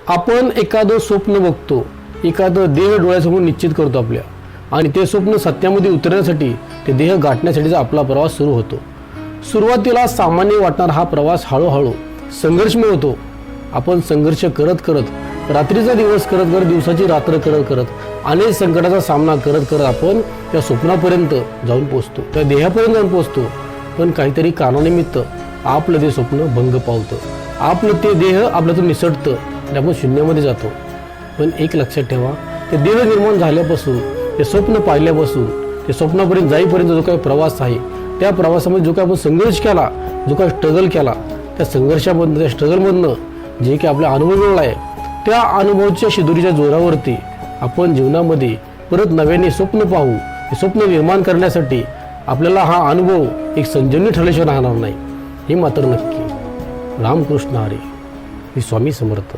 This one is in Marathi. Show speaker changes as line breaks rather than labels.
आपण एखादं स्वप्न बघतो, एखादं देह डोळ्यासमोर निश्चित करतो आपल्या, आणि ते स्वप्न सत्यामध्ये उतरण्यासाठी, ते देह गाठण्यासाठीचा आपला प्रवास सुरू होतो. सुरुवातीला सामान्य वाटणारा हा प्रवास हळूहळू संघर्षमय होतो. आपण संघर्ष करत करत, रात्रीचा दिवस करत करत, दिवसाची रात्र करत करत, अनेक संकटाचा सामना करत करत आपण त्या स्वप्नापर्यंत जाऊन पोहोचतो, त्या देहापर्यंत जाऊन पोहोचतो. पण काहीतरी कारणानिमित्त आपलं ते स्वप्न भंग पावतं, आपलं ते देह आपल्यातून निसटतं आणि आपण शून्यामध्ये जातो. पण एक लक्षात ठेवा, ते देह निर्माण झाल्यापासून, ते स्वप्न पाहिल्यापासून, ते स्वप्नापर्यंत जाईपर्यंत जो काही प्रवास आहे, त्या प्रवासामध्ये जो काही आपण संघर्ष केला, जो काही स्ट्रगल केला, त्या संघर्षामधनं, त्या स्ट्रगलमधनं जे काही आपला अनुभव मिळाला आहे, त्या अनुभवाच्या शिदोरीच्या जोरावरती आपण जीवनामध्ये परत नव्याने स्वप्न पाहू. हे स्वप्न निर्माण करण्यासाठी आपल्याला हा अनुभव एक संजीवनी ठरल्याशिवाय राहणार नाही, हे मात्र नक्की. रामकृष्ण हरी. स्वामी समर्थ.